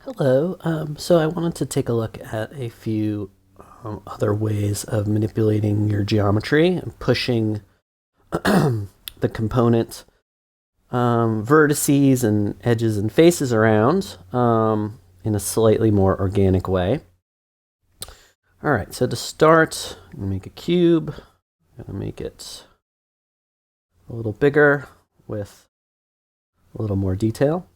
Hello. So I wanted to take a look at a few other ways of manipulating your geometry and pushing the component vertices and edges and faces around in a slightly more organic way. All right, so to start, I'm going to make a cube. I'm going to make it a little bigger with a little more detail.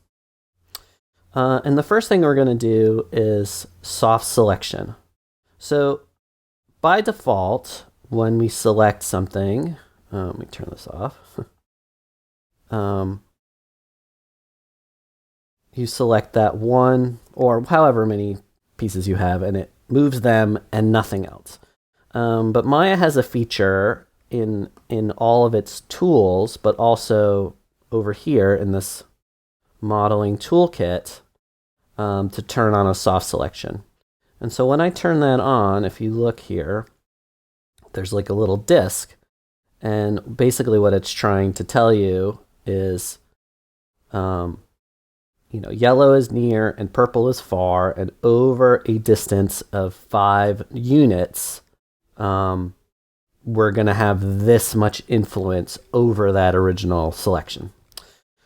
And the first thing we're going to do is soft selection. So by default, when we select something, let me turn this off. You select that one or however many pieces you have, and it moves them and nothing else. But Maya has a feature in all of its tools, but also over here in this modeling toolkit to turn on a soft selection. And so when I turn that on, if you look here, there's like a little disc. And basically what it's trying to tell you is, yellow is near and purple is far, and over a distance of 5 units, we're going to have this much influence over that original selection.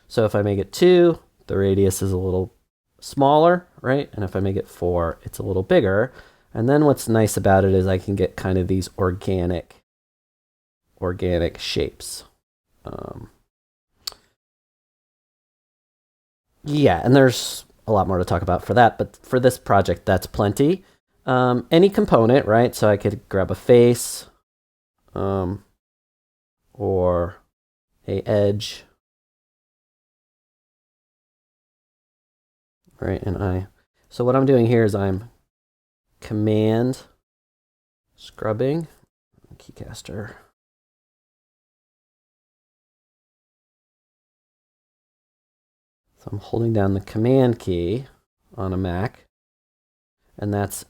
So if I make it 2, the radius is a little smaller, right? And if I make it 4, it's a little bigger. And then what's nice about it is I can get kind of these organic shapes. Yeah, and there's a lot more to talk about for that, but for this project, that's plenty. Any component, right? So I could grab a face, or a edge, right? So what I'm doing here is I'm command scrubbing, keycaster. So I'm holding down the command key on a Mac, and that's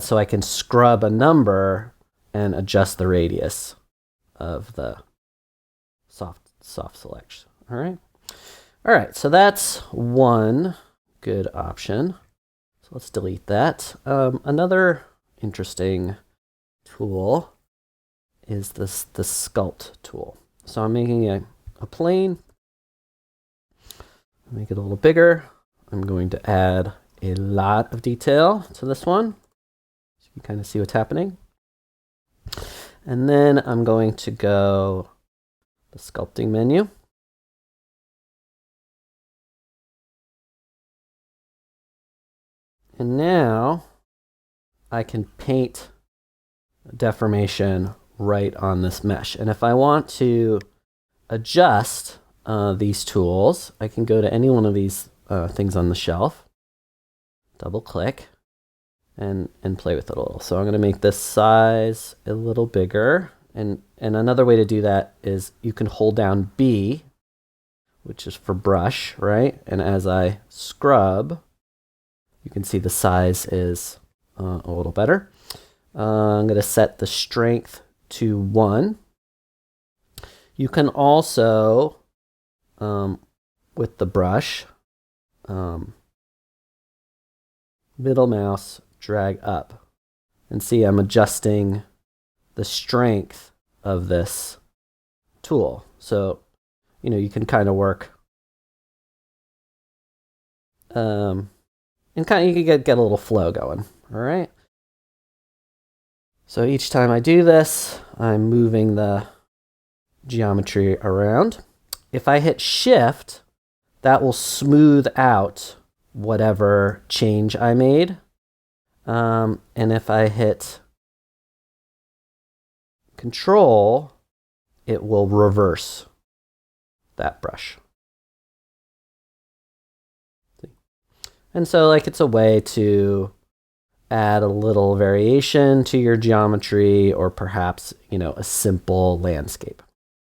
so I can scrub a number and adjust the radius of the soft selection. All right, so that's one good option. So let's delete that. Another interesting tool is the sculpt tool. So I'm making a plane. Make it a little bigger. I'm going to add a lot of detail to this one, so you can kind of see what's happening. And then I'm going to go the sculpting menu. And now I can paint deformation right on this mesh. And if I want to adjust these tools, I can go to any one of these things on the shelf, double click, and play with it a little. So I'm going to make this size a little bigger. And another way to do that is you can hold down B, which is for brush, right? And as I scrub, you can see the size is a little better. I'm going to set the strength to 1. You can also, with the brush, middle mouse, drag up. And see, I'm adjusting the strength of this tool. So, you can kind of work, and kind of you can get a little flow going, all right? So each time I do this, I'm moving the geometry around. If I hit shift, that will smooth out whatever change I made. And if I hit control, it will reverse that brush. And so it's a way to add a little variation to your geometry, or perhaps, a simple landscape.